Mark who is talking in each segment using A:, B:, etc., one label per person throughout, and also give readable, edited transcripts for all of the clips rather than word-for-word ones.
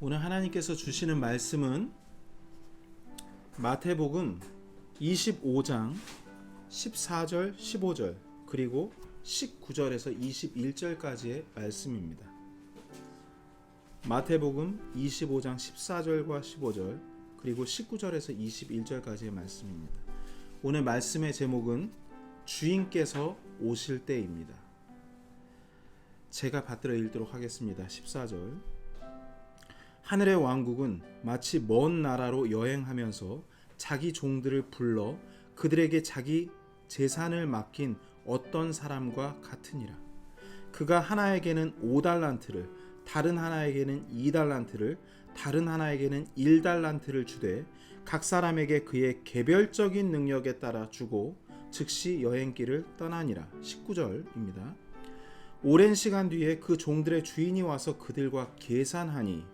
A: 오늘 하나님께서 주시는 말씀은 마태복음 25장 14절, 15절 그리고 19절에서 21절까지의 말씀입니다. 마태복음 25장 14절과 15절 그리고 19절에서 21절까지의 말씀입니다. 오늘 말씀의 제목은 주인께서 오실 때입니다. 제가 받들어 읽도록 하겠습니다. 14절. 하늘의 왕국은 마치 먼 나라로 여행하면서 자기 종들을 불러 그들에게 자기 재산을 맡긴 어떤 사람과 같으니라. 그가 하나에게는 5달란트를, 다른 하나에게는 2달란트를, 다른 하나에게는 1달란트를 주되 각 사람에게 그의 개별적인 능력에 따라 주고 즉시 여행길을 떠나니라. 19절입니다. 오랜 시간 뒤에 그 종들의 주인이 와서 그들과 계산하니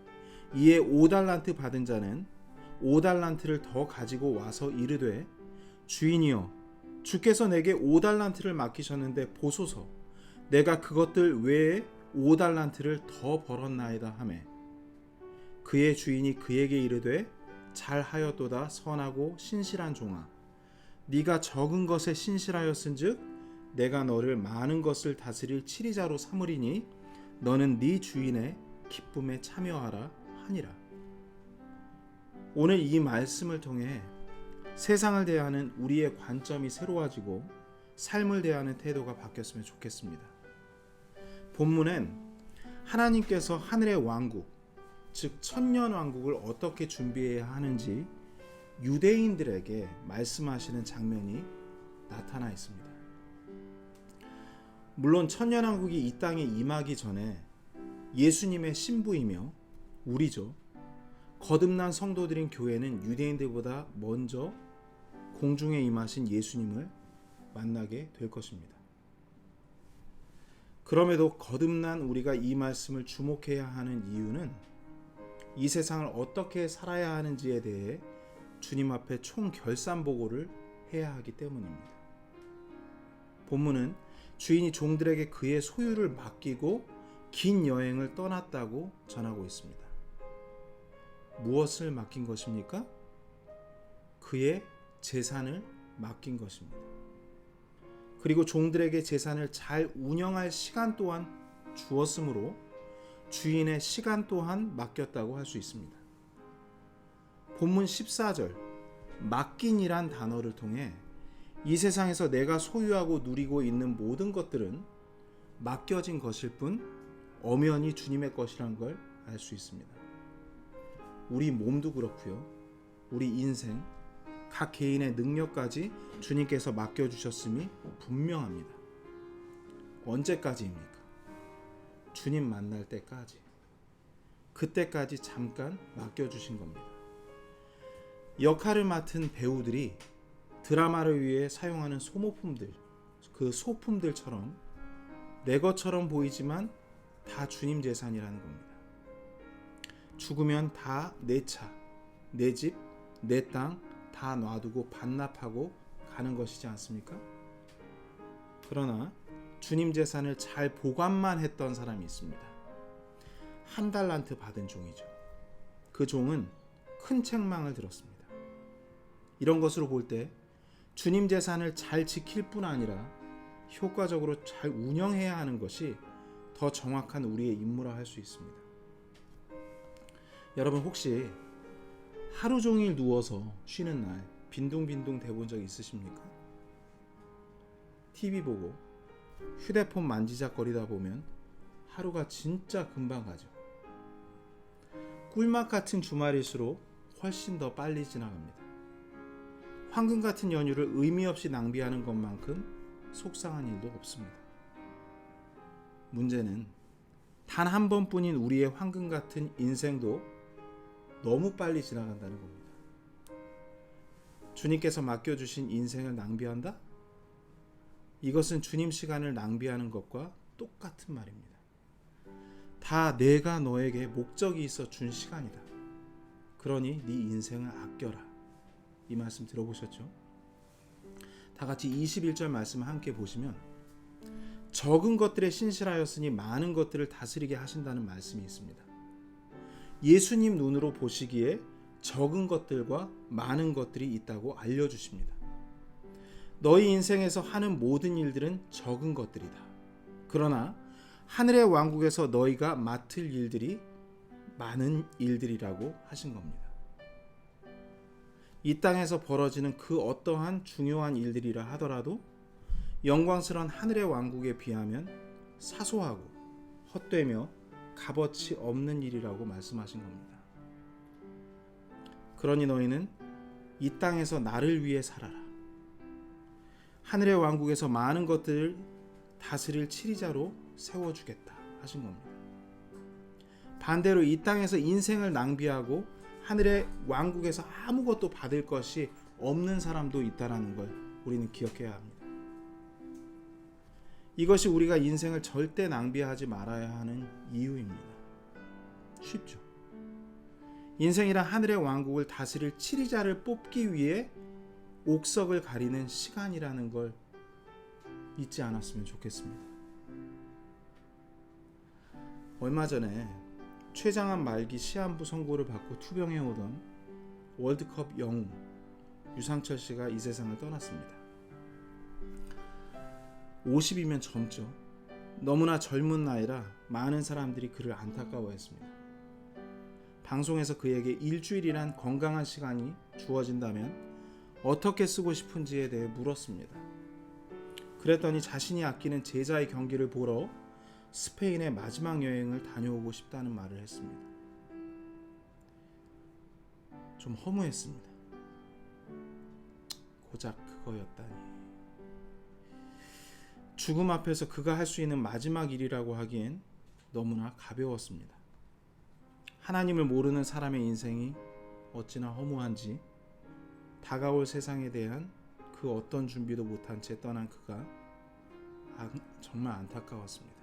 A: 이에 5달란트 받은 자는 5달란트를 더 가지고 와서 이르되 주인이여, 주께서 내게 5달란트를 맡기셨는데 보소서, 내가 그것들 외에 5달란트를 더 벌었나이다 하매 그의 주인이 그에게 이르되 잘하였도다 선하고 신실한 종아, 네가 적은 것에 신실하였은즉 내가 너를 많은 것을 다스릴 치리자로 삼으리니 너는 네 주인의 기쁨에 참여하라 하니라. 오늘 이 말씀을 통해 세상을 대하는 우리의 관점이 새로워지고 삶을 대하는 태도가 바뀌었으면 좋겠습니다. 본문엔 하나님께서 하늘의 왕국, 즉 천년왕국을 어떻게 준비해야 하는지 유대인들에게 말씀하시는 장면이 나타나 있습니다. 물론 천년왕국이 이 땅에 임하기 전에 예수님의 신부이며 우리죠. 거듭난 성도들인 교회는 유대인들보다 먼저 공중에 임하신 예수님을 만나게 될 것입니다. 그럼에도 거듭난 우리가 이 말씀을 주목해야 하는 이유는 이 세상을 어떻게 살아야 하는지에 대해 주님 앞에 총결산보고를 해야 하기 때문입니다. 본문은 주인이 종들에게 그의 소유를 맡기고 긴 여행을 떠났다고 전하고 있습니다. 무엇을 맡긴 것입니까? 그의 재산을 맡긴 것입니다. 그리고 종들에게 재산을 잘 운영할 시간 또한 주었으므로 주인의 시간 또한 맡겼다고 할 수 있습니다. 본문 14절 맡긴이란 단어를 통해 이 세상에서 내가 소유하고 누리고 있는 모든 것들은 맡겨진 것일 뿐 엄연히 주님의 것이란 걸 알 수 있습니다. 우리 몸도 그렇고요. 우리 인생, 각 개인의 능력까지 주님께서 맡겨주셨음이 분명합니다. 언제까지입니까? 주님 만날 때까지. 그때까지 잠깐 맡겨주신 겁니다. 역할을 맡은 배우들이 드라마를 위해 사용하는 소모품들, 그 소품들처럼 내 것처럼 보이지만 다 주님 재산이라는 겁니다. 죽으면 다 내 차, 내 집, 내 땅 다 놔두고 반납하고 가는 것이지 않습니까? 그러나 주님 재산을 잘 보관만 했던 사람이 있습니다. 1달란트 받은 종이죠. 그 종은 큰 책망을 들었습니다. 이런 것으로 볼 때 주님 재산을 잘 지킬 뿐 아니라 효과적으로 잘 운영해야 하는 것이 더 정확한 우리의 임무라 할 수 있습니다. 여러분 혹시 하루 종일 누워서 쉬는 날 빈둥빈둥 대본 적 있으십니까? TV 보고 휴대폰 만지작거리다 보면 하루가 진짜 금방 가죠. 꿀맛 같은 주말일수록 훨씬 더 빨리 지나갑니다. 황금 같은 연휴를 의미 없이 낭비하는 것만큼 속상한 일도 없습니다. 문제는 단 한 번뿐인 우리의 황금 같은 인생도 너무 빨리 지나간다는 겁니다. 주님께서 맡겨주신 인생을 낭비한다? 이것은 주님 시간을 낭비하는 것과 똑같은 말입니다. 다 내가 너에게 목적이 있어 준 시간이다. 그러니 네 인생을 아껴라. 이 말씀 들어보셨죠? 다 같이 21절 말씀을 함께 보시면 적은 것들에 신실하였으니 많은 것들을 다스리게 하신다는 말씀이 있습니다. 예수님 눈으로 보시기에 적은 것들과 많은 것들이 있다고 알려주십니다. 너희 인생에서 하는 모든 일들은 적은 것들이다. 그러나 하늘의 왕국에서 너희가 맡을 일들이 많은 일들이라고 하신 겁니다. 이 땅에서 벌어지는 그 어떠한 중요한 일들이라 하더라도 영광스러운 하늘의 왕국에 비하면 사소하고 헛되며 값어치 없는 일이라고 말씀하신 겁니다. 그러니 너희는 이 땅에서 나를 위해 살아라. 하늘의 왕국에서 많은 것들을 다스릴 치리자로 세워주겠다 하신 겁니다. 반대로 이 땅에서 인생을 낭비하고 하늘의 왕국에서 아무것도 받을 것이 없는 사람도 있다는 걸 우리는 기억해야 합니다. 이것이 우리가 인생을 절대 낭비하지 말아야 하는 이유입니다. 쉽죠? 인생이란 하늘의 왕국을 다스릴 치리자를 뽑기 위해 옥석을 가리는 시간이라는 걸 잊지 않았으면 좋겠습니다. 얼마 전에 최장암 말기 시한부 선고를 받고 투병해오던 월드컵 영웅 유상철 씨가 이 세상을 떠났습니다. 50이면 젊죠. 너무나 젊은 나이라 많은 사람들이 그를 안타까워했습니다. 방송에서 그에게 일주일이란 건강한 시간이 주어진다면 어떻게 쓰고 싶은지에 대해 물었습니다. 그랬더니 자신이 아끼는 제자의 경기를 보러 스페인의 마지막 여행을 다녀오고 싶다는 말을 했습니다. 좀 허무했습니다. 고작 그거였다니. 죽음 앞에서 그가 할 수 있는 마지막 일이라고 하기엔 너무나 가벼웠습니다. 하나님을 모르는 사람의 인생이 어찌나 허무한지 다가올 세상에 대한 그 어떤 준비도 못한 채 떠난 그가 정말 안타까웠습니다.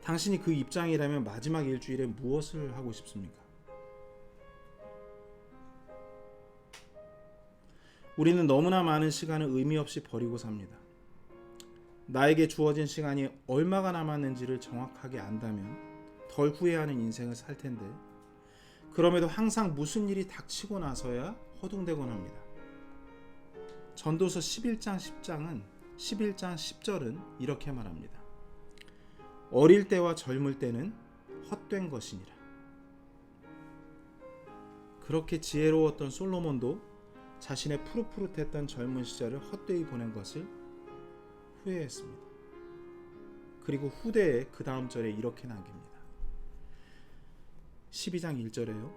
A: 당신이 그 입장이라면 마지막 일주일에 무엇을 하고 싶습니까? 우리는 너무나 많은 시간을 의미 없이 버리고 삽니다. 나에게 주어진 시간이 얼마가 남았는지를 정확하게 안다면 덜 후회하는 인생을 살 텐데 그럼에도 항상 무슨 일이 닥치고 나서야 허둥대곤 합니다. 전도서 11장 10절은 이렇게 말합니다. 어릴 때와 젊을 때는 헛된 것이니라. 그렇게 지혜로웠던 솔로몬도 자신의 푸릇푸릇했던 젊은 시절을 헛되이 보낸 것을 후회했습니다. 그리고 후대에 그 다음 절에 이렇게 남깁니다. 12장 1절에요.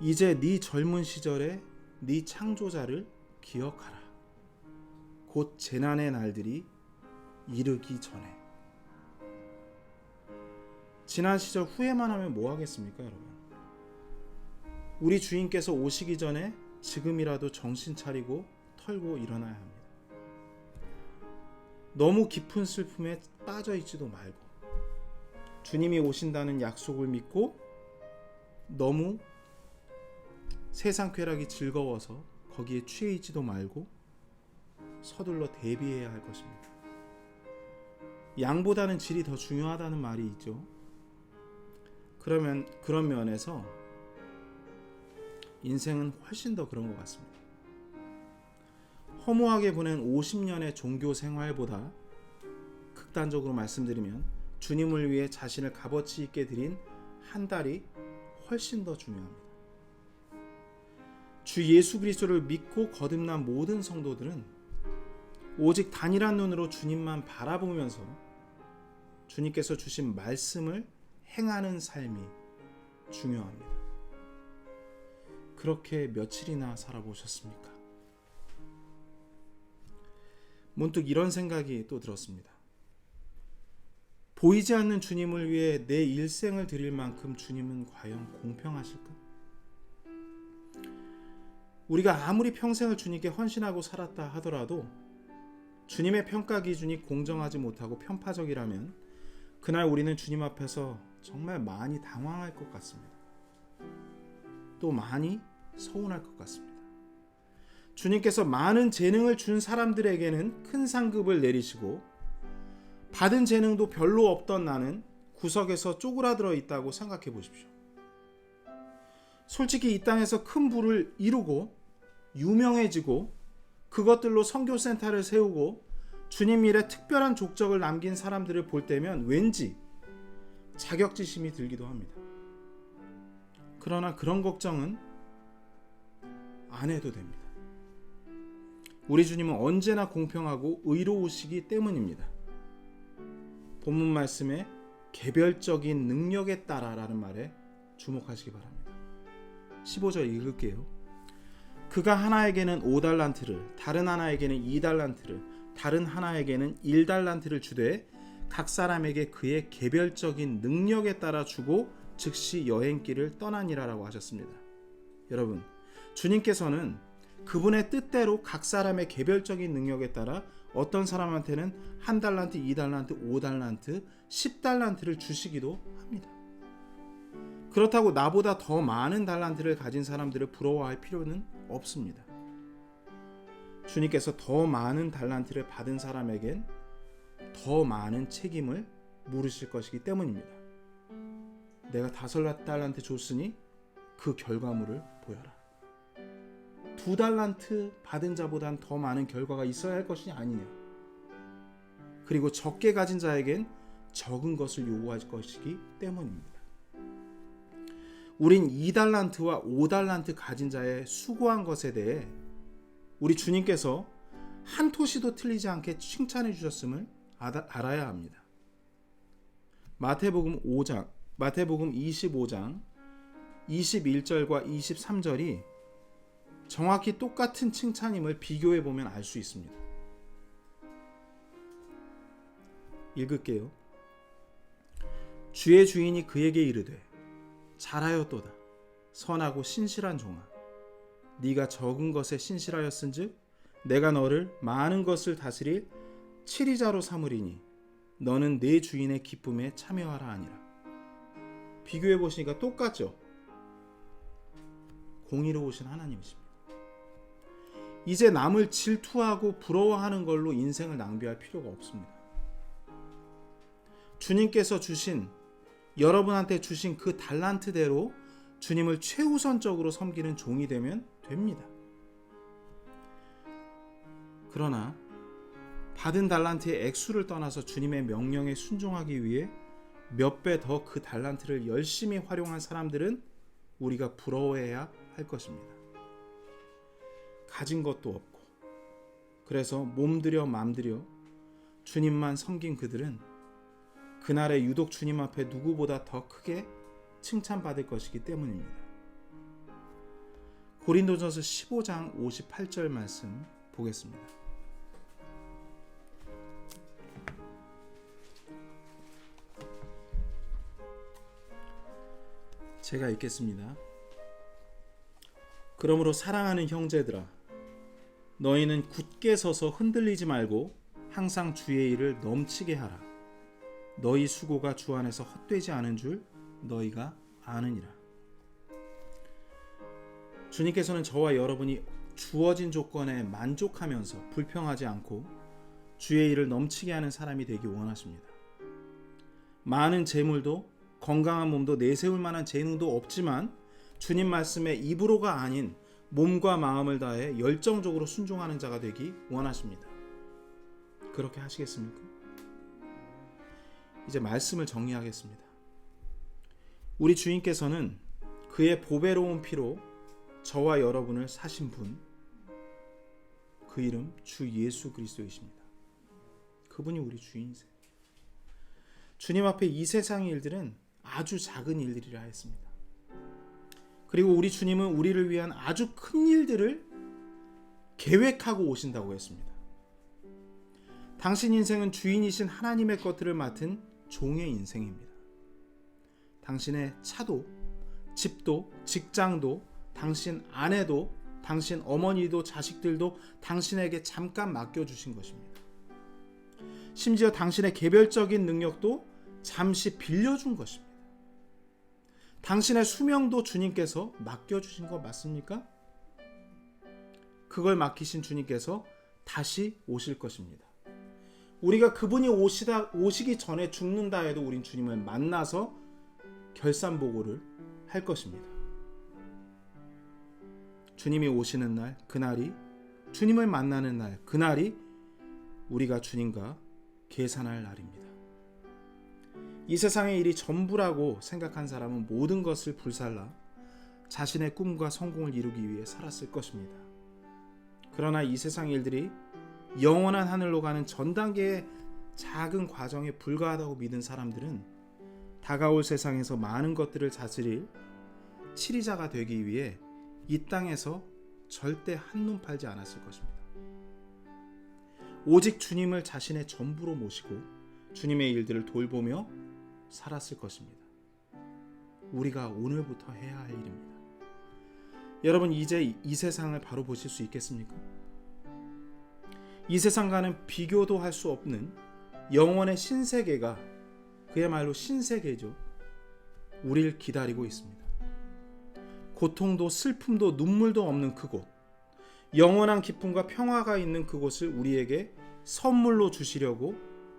A: 이제 네 젊은 시절에 네 창조자를 기억하라. 곧 재난의 날들이 이르기 전에. 지난 시절 후회만 하면 뭐 하겠습니까, 여러분? 우리 주인께서 오시기 전에 지금이라도 정신 차리고 털고 일어나야 합니다. 너무 깊은 슬픔에 빠져 있지도 말고 주님이 오신다는 약속을 믿고 너무 세상 쾌락이 즐거워서 거기에 취해 있지도 말고 서둘러 대비해야 할 것입니다. 양보다는 질이 더 중요하다는 말이 있죠. 그러면 그런 면에서 인생은 훨씬 더 그런 것 같습니다. 허무하게 보낸 50년의 종교 생활보다 극단적으로 말씀드리면 주님을 위해 자신을 값어치 있게 드린 한 달이 훨씬 더 중요합니다. 주 예수 그리스도를 믿고 거듭난 모든 성도들은 오직 단일한 눈으로 주님만 바라보면서 주님께서 주신 말씀을 행하는 삶이 중요합니다. 그렇게 며칠이나 살아보셨습니까? 문득 이런 생각이 또 들었습니다. 보이지 않는 주님을 위해 내 일생을 드릴 만큼 주님은 과연 공평하실까? 우리가 아무리 평생을 주님께 헌신하고 살았다 하더라도 주님의 평가 기준이 공정하지 못하고 편파적이라면 그날 우리는 주님 앞에서 정말 많이 당황할 것 같습니다. 또 많이 서운할 것 같습니다. 주님께서 많은 재능을 준 사람들에게는 큰 상급을 내리시고 받은 재능도 별로 없던 나는 구석에서 쪼그라들어 있다고 생각해 보십시오. 솔직히 이 땅에서 큰 부를 이루고 유명해지고 그것들로 선교센터를 세우고 주님 일에 특별한 족적을 남긴 사람들을 볼 때면 왠지 자격지심이 들기도 합니다. 그러나 그런 걱정은 안 해도 됩니다. 우리 주님은 언제나 공평하고 의로우시기 때문입니다. 본문 말씀에 개별적인 능력에 따라라는 말에 주목하시기 바랍니다. 15절 읽을게요. 그가 하나에게는 5달란트를, 다른 하나에게는 2달란트를, 다른 하나에게는 1달란트를 주되 각 사람에게 그의 개별적인 능력에 따라 주고 즉시 여행길을 떠나니라라고 하셨습니다. 여러분, 주님께서는 그분의 뜻대로 각 사람의 개별적인 능력에 따라 어떤 사람한테는 1달란트, 2달란트, 5달란트, 10달란트를 주시기도 합니다. 그렇다고 나보다 더 많은 달란트를 가진 사람들을 부러워할 필요는 없습니다. 주님께서 더 많은 달란트를 받은 사람에겐 더 많은 책임을 물으실 것이기 때문입니다. 내가 5달란트 줬으니 그 결과물을 보여라. 2달란트 받은 자보단 더 많은 결과가 있어야 할 것이 아니냐. 그리고 적게 가진 자에겐 적은 것을 요구할 것이기 때문입니다. 우린 2달란트와 5달란트 가진 자의 수고한 것에 대해 우리 주님께서 한 토시도 틀리지 않게 칭찬해 주셨음을 알아야 합니다. 마태복음 25장 21절과 23절이 정확히 똑같은 칭찬임을 비교해 보면 알 수 있습니다. 읽을게요. 주의 주인이 그에게 이르되 잘하였도다. 선하고 신실한 종아. 네가 적은 것에 신실하였은즉 내가 너를 많은 것을 다스릴 치리자로 삼으리니 너는 내 주인의 기쁨에 참여하라 하니라. 비교해 보시니까 똑같죠? 공의로우신 하나님이십니다. 이제 남을 질투하고 부러워하는 걸로 인생을 낭비할 필요가 없습니다. 주님께서 주신, 여러분한테 주신 그 달란트대로 주님을 최우선적으로 섬기는 종이 되면 됩니다. 그러나 받은 달란트의 액수를 떠나서 주님의 명령에 순종하기 위해 몇 배 더 그 달란트를 열심히 활용한 사람들은 우리가 부러워해야 할 것입니다. 가진 것도 없고 그래서 몸들여 맘들여 주님만 섬긴 그들은 그날에 유독 주님 앞에 누구보다 더 크게 칭찬받을 것이기 때문입니다. 고린도전서 15장 58절 말씀 보겠습니다. 제가 읽겠습니다. 그러므로 사랑하는 형제들아, 너희는 굳게 서서 흔들리지 말고 항상 주의 일을 넘치게 하라. 너희 수고가 주 안에서 헛되지 않은 줄 너희가 아느니라. 주님께서는 저와 여러분이 주어진 조건에 만족하면서 불평하지 않고 주의 일을 넘치게 하는 사람이 되기 원하십니다. 많은 재물도 건강한 몸도 내세울 만한 재능도 없지만 주님 말씀에 입으로가 아닌 몸과 마음을 다해 열정적으로 순종하는 자가 되기 원하십니다. 그렇게 하시겠습니까? 이제 말씀을 정리하겠습니다. 우리 주님께서는 그의 보배로운 피로 저와 여러분을 사신 분, 그 이름 주 예수 그리스도이십니다. 그분이 우리 주인이세요. 주님 앞에 이 세상의 일들은 아주 작은 일들이라 했습니다. 그리고 우리 주님은 우리를 위한 아주 큰 일들을 계획하고 오신다고 했습니다. 당신 인생은 주인이신 하나님의 것들을 맡은 종의 인생입니다. 당신의 차도, 집도, 직장도, 당신 아내도, 당신 어머니도, 자식들도 당신에게 잠깐 맡겨주신 것입니다. 심지어 당신의 개별적인 능력도 잠시 빌려준 것입니다. 당신의 수명도 주님께서 맡겨주신 거 맞습니까? 그걸 맡기신 주님께서 다시 오실 것입니다. 우리가 그분이 오시기 전에 죽는다 해도 우린 주님을 만나서 결산보고를 할 것입니다. 주님이 오시는 날, 그날이, 주님을 만나는 날, 그날이 우리가 주님과 계산할 날입니다. 이 세상의 일이 전부라고 생각한 사람은 모든 것을 불살라 자신의 꿈과 성공을 이루기 위해 살았을 것입니다. 그러나 이 세상의 일들이 영원한 하늘로 가는 전 단계의 작은 과정에 불과하다고 믿은 사람들은 다가올 세상에서 많은 것들을 다스릴 치리자가 되기 위해 이 땅에서 절대 한눈 팔지 않았을 것입니다. 오직 주님을 자신의 전부로 모시고 주님의 일들을 돌보며 살았을 것입니다. 우리가 오늘부터 해야 할 일입니다. 여러분, 이제 이 세상을 바로 보실 수 있겠습니까? 이 세상과는 비교도 할 수 없는 영원의 신세계가, 그야말로 신세계죠, 우리를 기다리고 있습니다. 고통도 슬픔도 눈물도 없는 그곳, 영원한 기쁨과 평화가 있는 그곳을 우리에게 선물로 주시려고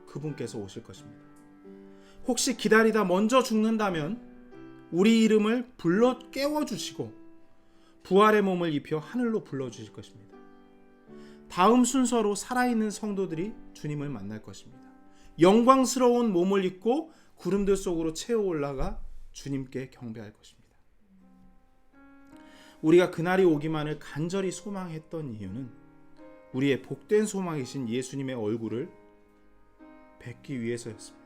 A: 그분께서 오실 것입니다. 혹시 기다리다 먼저 죽는다면 우리 이름을 불러 깨워주시고 부활의 몸을 입혀 하늘로 불러주실 것입니다. 다음 순서로 살아있는 성도들이 주님을 만날 것입니다. 영광스러운 몸을 입고 구름들 속으로 채워 올라가 주님께 경배할 것입니다. 우리가 그날이 오기만을 간절히 소망했던 이유는 우리의 복된 소망이신 예수님의 얼굴을 뵙기 위해서였습니다.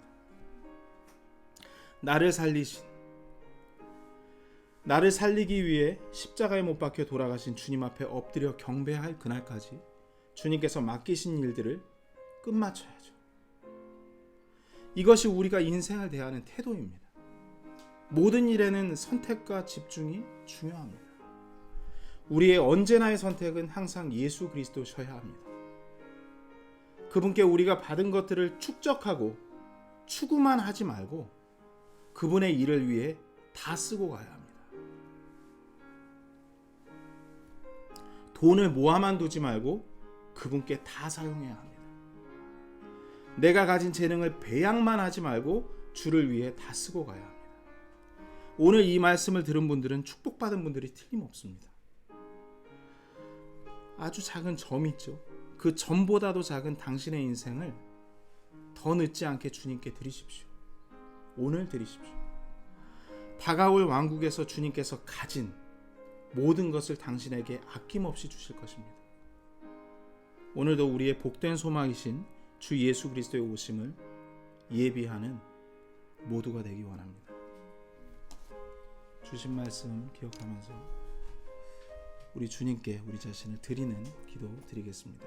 A: 나를 살리기 위해 십자가에 못 박혀 돌아가신 주님 앞에 엎드려 경배할 그날까지 주님께서 맡기신 일들을 끝마쳐야죠. 이것이 우리가 인생을 대하는 태도입니다. 모든 일에는 선택과 집중이 중요합니다. 우리의 언제나의 선택은 항상 예수 그리스도셔야 합니다. 그분께 우리가 받은 것들을 축적하고 추구만 하지 말고 그분의 일을 위해 다 쓰고 가야 합니다. 돈을 모아만 두지 말고 그분께 다 사용해야 합니다. 내가 가진 재능을 배양만 하지 말고 주를 위해 다 쓰고 가야 합니다. 오늘 이 말씀을 들은 분들은 축복받은 분들이 틀림없습니다. 아주 작은 점 있죠. 그 점보다도 작은 당신의 인생을 더 늦지 않게 주님께 드리십시오. 오늘 드리십시오. 다가올 왕국에서 주님께서 가진 모든 것을 당신에게 아낌없이 주실 것입니다. 오늘도 우리의 복된 소망이신 주 예수 그리스도의 오심을 예비하는 모두가 되기 원합니다. 주신 말씀 기억하면서 우리 주님께 우리 자신을 드리는 기도 드리겠습니다.